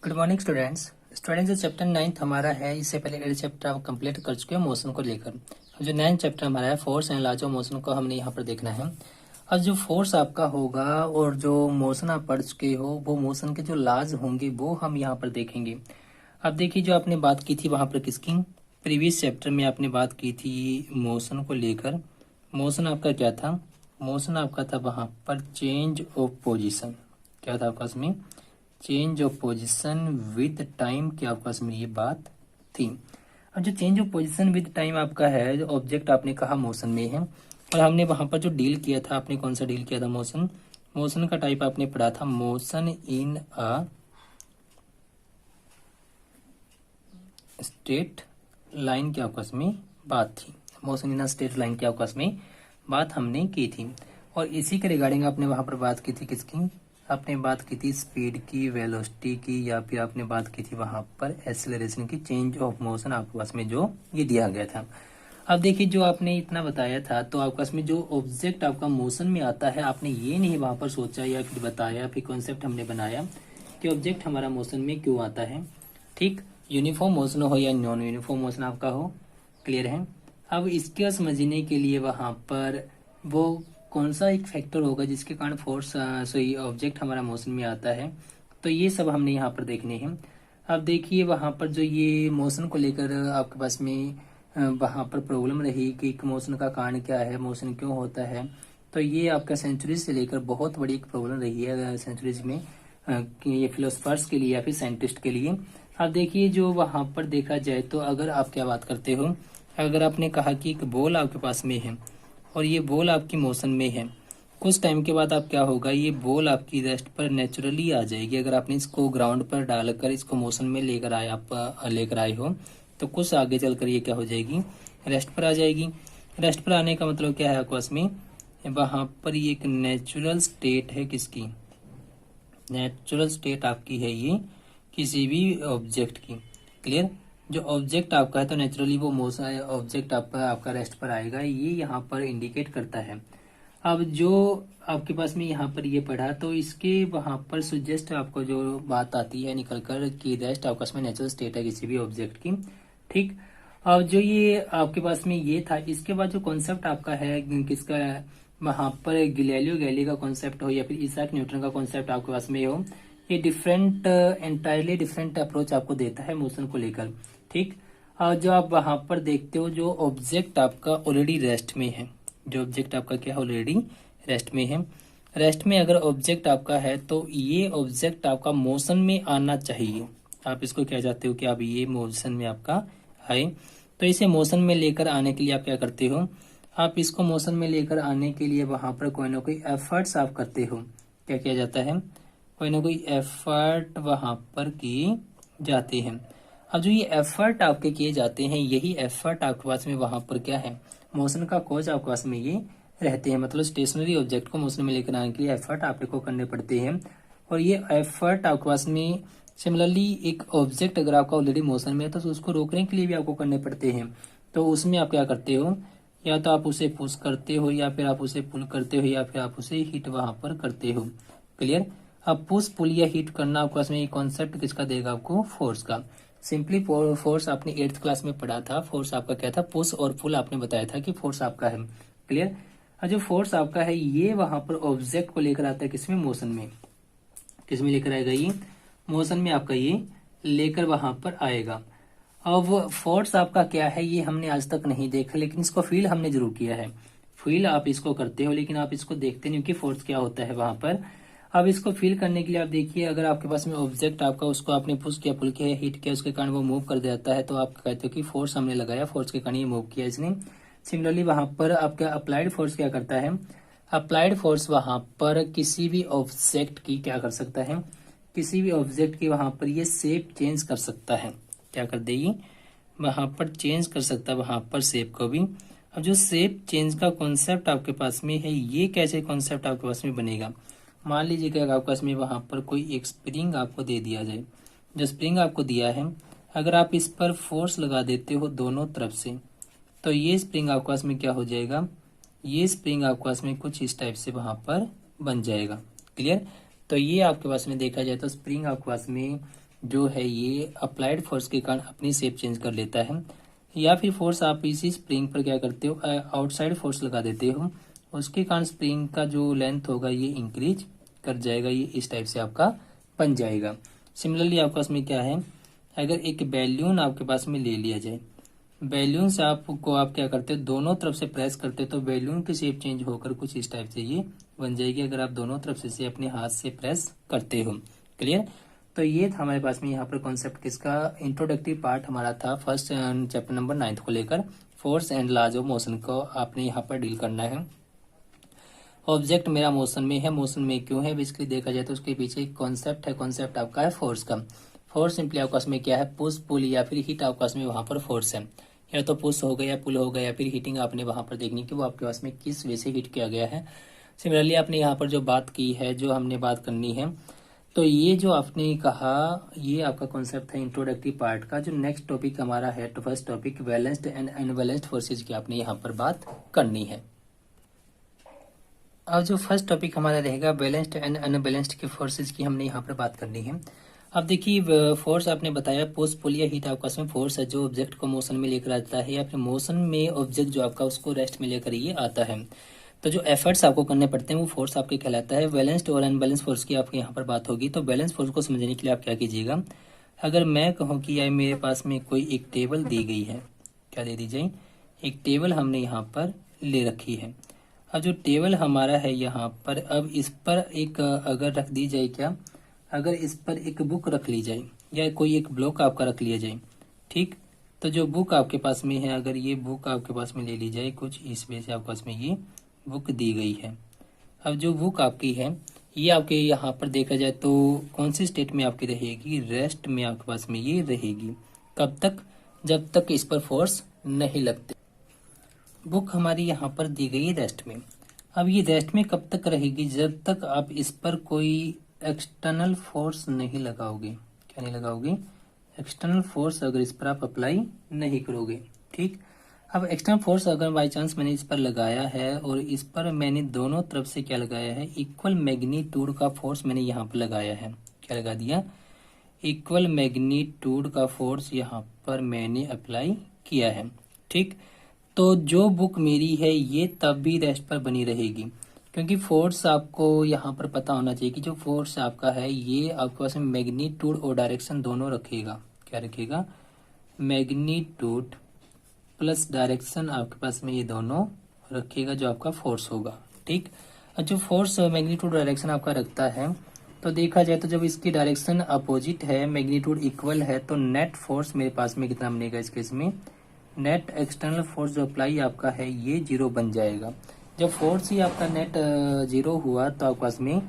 Good morning students जो chapter 9 हमारा है, इससे पहले 8 चैप्टर आप कंप्लीट कर चुके हैं मोशन को लेकर। अब जो 9 चैप्टर हमारा है force and laws of motion को हमने यहाँ पर देखना है। अब जो फोर्स आपका होगा और जो मोशन आप पढ़ चुके हो वो मोशन के जो लॉज होंगे वो हम यहाँ पर देखेंगे। अब देखिए, जो आपने बात की थी वहां पर किसकी, प्रीवियस चैप्टर में आपने बात की थी मोशन को लेकर। मोशन आपका क्या था? मोशन आपका था वहां पर चेंज ऑफ पोजिशन। क्या था आपका इसमें? Change of position with time की आपका इसमें ये बात थी। अब जो change of position with time आपका है, जो ऑब्जेक्ट आपने कहा मोशन में है, और हमने वहां पर जो डील किया था, आपने कौन सा डील किया था? मोशन। मोशन का टाइप आपने पढ़ा था motion in a straight line की आपस में बात थी। Motion in a straight line की आपस में बात हमने की थी। और इसी के रिगार्डिंग आपने वहां पर बात की थी किसकी? आपने बात की थी स्पीड की, वेलोसिटी की, या फिर आपने बात की थी वहां पर एक्सेलरेशन की। चेंज ऑफ मोशन आपके पास में जो ये दिया गया था। अब देखिए, जो आपने इतना बताया था तो आपके पास में जो ऑब्जेक्ट आपका मोशन में आता है, आपने ये नहीं वहां पर सोचा या फिर बताया, फिर कॉन्सेप्ट हमने बनाया कि ऑब्जेक्ट हमारा मोशन में क्यों आता है। ठीक, यूनिफॉर्म मोशन हो या नॉन यूनिफॉर्म मोशन आपका हो, क्लियर है। अब इसके समझने के लिए वहां पर वो कौन सा एक फैक्टर होगा जिसके कारण फोर्स सॉरी ऑब्जेक्ट हमारा मोशन में आता है, तो ये सब हमने यहाँ पर देखने हैं। अब देखिए, वहां पर जो ये मोशन को लेकर आपके पास में वहां पर प्रॉब्लम रही कि मोशन का कारण क्या है, मोशन क्यों होता है, तो ये आपका सेंचुरीज से लेकर बहुत बड़ी एक प्रॉब्लम रही है सेंचुरीज में, कि ये फिलोसफर्स के लिए या फिर साइंटिस्ट के लिए। अब देखिए, जो वहां पर देखा जाए तो अगर आप क्या बात करते हो, अगर आपने कहा कि एक बॉल आपके पास में है और ये बॉल आपकी मोशन में है, कुछ टाइम के बाद आप क्या होगा, ये बॉल आपकी रेस्ट पर नेचुरली आ जाएगी। अगर आपने इसको ग्राउंड पर डालकर इसको मोशन में लेकर आए, आप लेकर आए हो, तो कुछ आगे चलकर ये क्या हो जाएगी, रेस्ट पर आ जाएगी। रेस्ट पर आने का मतलब क्या है आपके पास में, वहां पर ये एक नेचुरल स्टेट है किसकी, नेचुरल स्टेट आपकी है ये किसी भी ऑब्जेक्ट की। क्लियर, जो ऑब्जेक्ट आपका है तो नेचुरली वो मोशन ऑब्जेक्ट आपका रेस्ट पर आएगा, ये यहाँ पर इंडिकेट करता है। अब जो आपके पास में यहाँ पर ये पढ़ा, तो इसके वहां पर सुजेस्ट आपको जो बात आती है निकल कर कि रेस्ट आपके पास में नेचुरल स्टेट है किसी भी ऑब्जेक्ट की। ठीक, अब जो ये आपके पास में ये था, इसके बाद जो कॉन्सेप्ट आपका है किसका, वहां पर गैलीलियो गैली का कॉन्सेप्ट हो या फिर इसाक न्यूटन का कॉन्सेप्ट आपके पास में हो, ये डिफरेंट एंटायरली डिफरेंट अप्रोच आपको देता है मोशन को लेकर। ठीक, और जो आप वहां पर देखते हो, जो ऑब्जेक्ट आपका ऑलरेडी रेस्ट में है, जो ऑब्जेक्ट आपका क्या ऑलरेडी रेस्ट में है, रेस्ट में अगर ऑब्जेक्ट आपका है तो ये ऑब्जेक्ट आपका मोशन में आना चाहिए। आप इसको क्या चाहते हो कि आप ये मोशन में आपका आए, तो इसे मोशन में लेकर आने के लिए आप क्या करते हो, आप इसको मोशन में लेकर आने के लिए वहां पर कोई ना कोई एफर्ट्स आप करते हो। क्या किया जाता है, कोई ना कोई एफर्ट वहां पर किए जाते हैं। अब जो ये एफर्ट आपके किए जाते हैं, यही एफर्ट आपके पास में वहां पर क्या है, मोशन का कोच आपके पास में ये रहते हैं। मतलब स्टेशनरी ऑब्जेक्ट को मोशन में लेकर आने के लिए एफर्ट आपको करने पड़ते हैं। और ये एफर्ट आपके पास में सिमिलरली एक ऑब्जेक्ट अगर आपका ऑलरेडी मोशन में है तो उसको रोकने के लिए भी आपको करने पड़ते हैं। तो उसमें आप क्या करते हो, या तो आप उसे पुश करते हो, या फिर आप उसे पुल करते हो, या फिर आप उसे हिट वहां पर करते हो। क्लियर, अब पुश पुल या हिट करना आपके पास में ये कॉन्सेप्ट किसका देगा आपको, फोर्स का। सिंपली फोर्स आपने 8th क्लास में पढ़ा था, फोर्स आपका क्या था, पुश और पुल आपने बताया था कि फोर्स आपका है। क्लियर, और जो फोर्स आपका है ये वहां पर ऑब्जेक्ट को लेकर आता है किसमें, मोशन में। किसमें लेकर आएगा ये, मोशन में आपका ये लेकर वहां पर आएगा। अब फोर्स आपका क्या है ये हमने आज तक नहीं देखा, लेकिन इसको फील हमने जरूर किया है। फील आप इसको करते हो लेकिन आप इसको देखते नहीं कि फोर्स क्या होता है वहां पर। अब इसको फील करने के लिए आप देखिए, अगर आपके पास में ऑब्जेक्ट आपका, उसको आपने पुश किया, पुल किया, हिट किया, उसके कारण वो मूव कर देता है, तो आप कहते हो कि फोर्स हमने लगाया, फोर्स के कारण ये मूव किया इसने। सिमिलरली वहां पर आपका अप्लाइड फोर्स क्या करता है, अप्लाइड फोर्स वहां पर किसी भी ऑब्जेक्ट की क्या कर सकता है, किसी भी ऑब्जेक्ट की वहां पर ये शेप चेंज कर सकता है। क्या कर देगी, वहां पर चेंज कर सकता है वहां पर शेप को भी। अब जो शेप चेंज का कॉन्सेप्ट आपके पास में है, ये कैसे कॉन्सेप्ट आपके पास में बनेगा, मान लीजिए कि आपके पास में वहां पर कोई एक स्प्रिंग आपको दे दिया जाए, जो स्प्रिंग आपको दिया है, अगर आप इस पर फोर्स लगा देते हो दोनों तरफ से, तो ये स्प्रिंग आपके पास में क्या हो जाएगा, ये स्प्रिंग आपके पास में कुछ इस टाइप से वहां पर बन जाएगा। क्लियर, तो ये आपके पास में देखा जाए तो स्प्रिंग आपके पास में जो है ये अप्लाइड फोर्स के कारण अपनी शेप चेंज कर लेता है, या फिर फोर्स आप इसी स्प्रिंग पर क्या करते हो, आउटसाइड फोर्स लगा देते हो, उसके कारण स्प्रिंग का जो लेंथ होगा ये इंक्रीज कर जाएगा, ये इस टाइप से आपका बन जाएगा। सिमिलरली आपके पास में क्या है, अगर एक बैलून आपके पास में ले लिया जाए, बैलून से आपको आप क्या करते हो, दोनों तरफ से प्रेस करते हो तो बैलून की शेप चेंज होकर कुछ इस टाइप से ये बन जाएगी, अगर आप दोनों तरफ से अपने हाथ से प्रेस करते हो। क्लियर। तो ये था हमारे पास में यहाँ पर कॉन्सेप्ट किसका, इंट्रोडक्टिव पार्ट हमारा था फर्स्ट चैप्टर नंबर 9 को लेकर, force and laws of motion को आपने यहाँ पर डील करना है। ऑब्जेक्ट मेरा मोशन में है, मोशन में क्यों है, बेसिकली देखा जाए तो उसके पीछे एक कॉन्सेप्ट है, कॉन्सेप्ट आपका है फोर्स का। फोर्स सिंपली आपका में क्या है, पुश पुल या फिर हीट आपका में वहां पर फोर्स है, या तो पुश हो गया या पुल हो गया या फिर हीटिंग आपने वहां पर देखनी कि वो आपके पास में किस वे से हीट किया गया है। सिमिलरली आपने यहाँ पर जो बात की है, जो हमने बात करनी है, तो ये जो आपने कहा ये आपका कॉन्सेप्ट है इंट्रोडक्टिव पार्ट का। जो नेक्स्ट टॉपिक हमारा है, तो first topic balanced and unbalanced forces की आपने यहाँ पर बात करनी है। अब जो फर्स्ट टॉपिक हमारा रहेगा बैलेंस्ड एंड अनबैलेंस्ड के फोर्सेज की हमने यहाँ पर बात करनी है। अब देखिए फोर्स आपने बताया पुश पुल या हीट आपका में फोर्स है जो ऑब्जेक्ट को मोशन में लेकर आता है, या फिर मोशन में ऑब्जेक्ट जो आपका उसको रेस्ट में लेकर ये आता है। तो जो एफर्ट्स आपको करने पड़ते हैं वो फोर्स आपके कहलाता है। बैलेंस्ड और अनबैलेंस्ड फोर्स की आपके यहाँ पर बात होगी। तो बैलेंस फोर्स को समझने के लिए आप क्या कीजिएगा, अगर मैं कहूँ कि यार मेरे पास में कोई एक टेबल दी गई है, क्या दे दी जाए, एक टेबल हमने यहाँ पर ले रखी है। अब जो टेबल हमारा है यहाँ पर, अब इस पर एक अगर रख दी जाए, क्या अगर इस पर एक बुक रख ली जाए या कोई एक ब्लॉक आपका रख लिया जाए, ठीक। तो जो बुक आपके पास में है, अगर ये बुक आपके पास में ले ली जाए, कुछ इस वजह से आपके पास में ये बुक दी गई है। अब जो बुक आपकी है ये आपके यहाँ पर देखा जाए तो कौन सी स्टेट में आपकी रहेगी, रेस्ट में आपके पास में ये रहेगी। कब तक, जब तक इस पर फोर्स नहीं लगते। बुक हमारी यहाँ पर दी गई है रेस्ट में। अब ये रेस्ट में कब तक रहेगी, जब तक आप इस पर कोई एक्सटर्नल फोर्स नहीं लगाओगे। क्या नहीं लगाओगे, एक्सटर्नल फोर्स अगर इस पर आप अप्लाई नहीं करोगे, ठीक। अब एक्सटर्नल फोर्स अगर बाई चांस मैंने इस पर लगाया है और इस पर मैंने दोनों तरफ से क्या लगाया है, इक्वल मैग्नीट्यूड का फोर्स मैंने यहाँ पर लगाया है। क्या लगा दिया, इक्वल मैग्नीट्यूड का फोर्स यहाँ पर मैंने अप्लाई किया है, ठीक। तो जो बुक मेरी है ये तब भी रेस्ट पर बनी रहेगी, क्योंकि फोर्स आपको यहाँ पर पता होना चाहिए कि जो फोर्स आपका है ये आपके पास मैग्नीट्यूड और डायरेक्शन दोनों रखेगा। क्या रखेगा, मैग्नीट्यूड प्लस डायरेक्शन आपके पास में ये दोनों रखेगा जो आपका फोर्स होगा, ठीक। और जो फोर्स मैग्नीट्यूड डायरेक्शन आपका रखता है, तो देखा जाए तो जब इसकी डायरेक्शन अपोजिट है, मैग्नीट्यूड इक्वल है, तो नेट फोर्स मेरे पास में कितना बनेगा इस केस में, नेट एक्सटर्नल फोर्स जो अप्लाई आपका है ये 0 बन जाएगा। जब फोर्स ही आपका नेट 0 हुआ तो आपके पास में,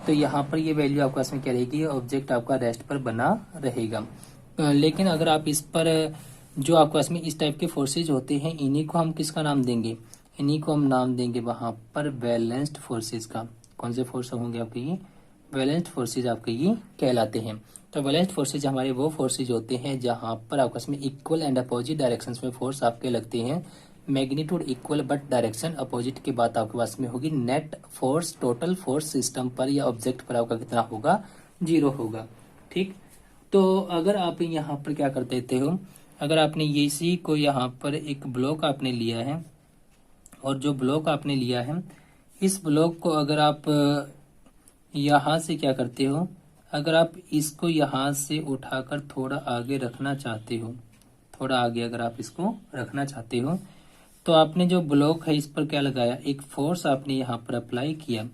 तो यहाँ पर ये वैल्यू आपके पास में क्या रहेगी, ऑब्जेक्ट आपका रेस्ट पर बना रहेगा। लेकिन अगर आप इस पर जो आपके पास में इस टाइप के फोर्सेज होते हैं, इन्हीं को हम किसका नाम देंगे, इन्हीं को हम नाम देंगे वहां पर बैलेंस्ड फोर्सेज का। कौन से फोर्स होंगे आपके, ये बैलेंस्ड फोर्सेज आपके ये कहलाते हैं। तो बैलेंस्ड फोर्सेज हमारे वो फोर्सेज होते हैं जहां पर आपस में इक्वल एंड अपोजिट डायरेक्शंस में फोर्स आपके लगते हैं। Magnitude equal but direction opposite की बात आपके पास में होगी। Net force total force system पर या ऑब्जेक्ट पर आपका कितना होगा, 0 होगा, ठीक। तो अगर आप यहाँ पर क्या कर देते हो, अगर आपने ये इसी को यहाँ पर एक ब्लॉक आपने लिया है, और जो ब्लॉक आपने लिया है इस ब्लॉक को अगर आप यहाँ से क्या करते हो, अगर आप इसको यहाँ से उठाकर थोड़ा आगे रखना चाहते हो, थोड़ा आगे अगर आप इसको रखना चाहते हो, तो आपने जो ब्लॉक है इस पर क्या लगाया, एक फोर्स आपने यहाँ पर अप्लाई किया।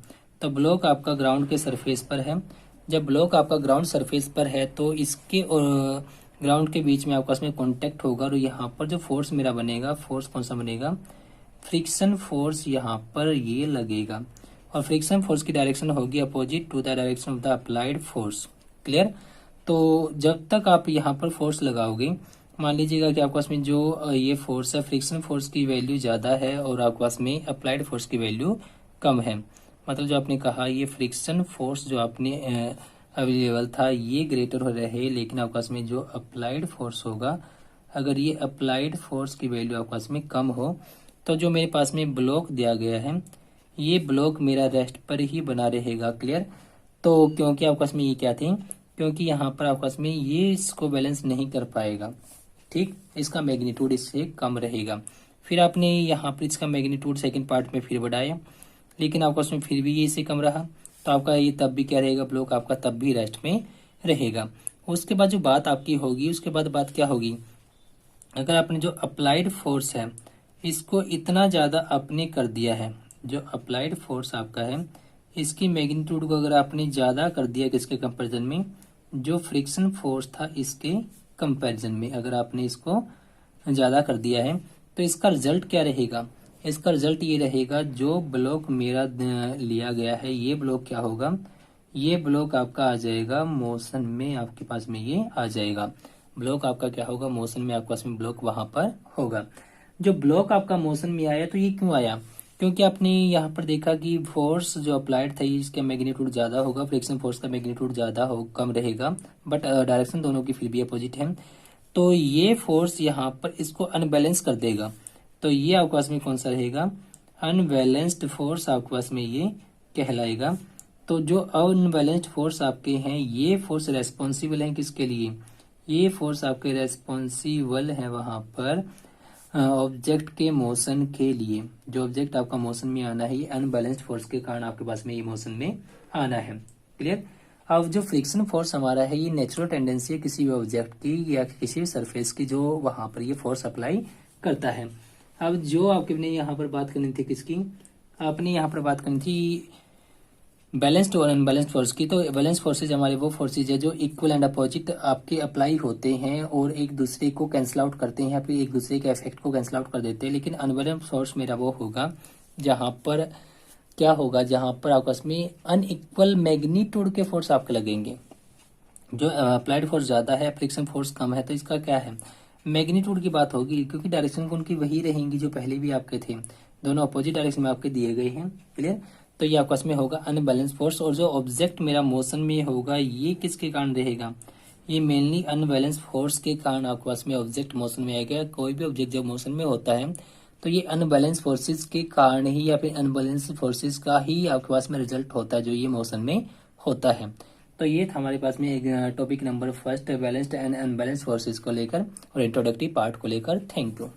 तो ब्लॉक आपका ग्राउंड के सरफेस पर है। जब ब्लॉक आपका ग्राउंड सरफेस पर है तो इसके और ग्राउंड के बीच में आपस में कांटेक्ट होगा, और यहाँ पर जो फोर्स मेरा बनेगा, फोर्स कौन सा बनेगा, फ्रिक्शन फोर्स यहाँ पर ये लगेगा। और फ्रिक्शन फोर्स की डायरेक्शन होगी opposite to the direction of the applied force. Clear. तो जब तक आप यहाँ पर फोर्स लगाओगे, मान लीजिएगा कि आपके पास में जो ये फोर्स है, फ्रिक्शन फोर्स की वैल्यू ज्यादा है और आपके पास में अप्लाइड फोर्स की वैल्यू कम है। मतलब जो आपने कहा ये फ्रिक्शन फोर्स जो आपने अवेलेबल था ये ग्रेटर हो रहे, लेकिन आपके पास में जो अप्लाइड फोर्स होगा, अगर ये अप्लाइड फोर्स की वैल्यू आपके पास में कम हो, तो जो मेरे पास में ब्लॉक दिया गया है ये ब्लॉक मेरा रेस्ट पर ही बना रहेगा। क्लियर। तो क्योंकि आपके पास में ये क्या थी, क्योंकि यहाँ पर आपस में ये इसको बैलेंस नहीं कर पाएगा। ठीक, इसका मैग्नीट्यूड इससे कम रहेगा। फिर आपने यहाँ पर इसका मैग्नीट्यूड सेकंड पार्ट में फिर बढ़ाया, लेकिन आपस में फिर भी ये इससे कम रहा, तो आपका ये तब भी क्या रहेगा, ब्लॉक आपका तब भी रेस्ट में रहेगा। उसके बाद जो बात आपकी होगी, उसके बाद बात क्या होगी, अगर आपने जो अप्लाइड फोर्स है इसको इतना ज़्यादा आपने कर दिया है, जो अप्लाइड फोर्स आपका है इसकी मैग्नीट्यूड को अगर आपने ज़्यादा कर दिया किसके कंपैरिजन में, जो फ्रिक्शन फोर्स था इसके कंपैरिजन में अगर आपने इसको ज़्यादा कर दिया है, तो इसका रिजल्ट क्या रहेगा, इसका रिजल्ट ये रहेगा जो ब्लॉक मेरा लिया गया है ये ब्लॉक क्या होगा, ये ब्लॉक आपका आ जाएगा मोशन में, आपके पास में ये आ जाएगा ब्लॉक आपका क्या होगा, मोशन में आपके पास में ब्लॉक वहां पर होगा। जो ब्लॉक आपका मोशन में आया तो ये क्यों आया, क्योंकि आपने यहाँ पर देखा कि फोर्स जो अप्लाइड था इसका मैग्नीट्यूड ज्यादा होगा, फ्रिक्शन फोर्स का मैग्नीट्यूड ज्यादा हो कम रहेगा, बट डायरेक्शन दोनों की फिर भी अपोजिट है। तो ये फोर्स यहाँ पर इसको अनबैलेंस कर देगा, तो ये आपके पास में कौन सा रहेगा, अनबैलेंस्ड फोर्स आपके पास में ये कहलाएगा। तो जो अनबैलेंस्ड फोर्स आपके हैं ये फोर्स रेस्पॉन्सिबल है किसके लिए, ये फोर्स आपके रेस्पॉन्सिबल है वहां पर ऑब्जेक्ट के मोशन के लिए। जो ऑब्जेक्ट आपका मोशन में आना है ये अनबैलेंस्ड फोर्स के कारण आपके पास में ये मोशन में आना है। क्लियर। अब जो फ्रिक्शन फोर्स हमारा है ये नेचुरल टेंडेंसी है किसी भी ऑब्जेक्ट की या किसी भी सरफेस की जो वहां पर ये फोर्स अप्लाई करता है। अब जो आपने यहाँ पर बात करनी थी किसकी, आपने यहाँ पर बात करनी थी बैलेंस्ड और अनबैलेंस्ड फोर्स की। तो बैलेंस फोर्सेज हमारे वो फोर्सेज है जो इक्वल एंड अपोजिट आपके अप्लाई होते हैं और एक दूसरे को कैंसिल आउट करते हैं या फिर एक दूसरे के इफेक्ट को कैंसिल आउट कर देते हैं। लेकिन अनबैलेंस्ड फोर्स मेरा वो होगा जहां पर क्या होगा, जहां पर आपस में अनइक्वल मैग्नीट्यूड के फोर्स आपके लगेंगे। जो अप्लाइड फोर्स ज्यादा है, फ्रिक्शन फोर्स कम है, तो इसका क्या है, मैग्नीट्यूड की बात होगी, क्योंकि डायरेक्शन उनकी वही रहेंगी जो पहले भी आपके थे, दोनों अपोजिट डायरेक्शन में आपके दिए गए हैं। क्लियर। तो ये आपस में होगा अनबैलेंस फोर्स। और जो ऑब्जेक्ट मेरा मोशन में होगा ये किसके कारण रहेगा, ये मेनली अनबैलेंस फोर्स के कारण आपके पास में ऑब्जेक्ट मोशन में आएगा। कोई भी ऑब्जेक्ट जब मोशन में होता है तो ये अनबैलेंस फोर्सेस के कारण ही या फिर अनबैलेंस फोर्सेस का ही आपके पास में रिजल्ट होता है जो ये मोशन में होता है। तो ये था हमारे पास में एक topic number first, balanced and unbalance forces को लेकर और इंट्रोडक्टिव पार्ट को लेकर। Thank you.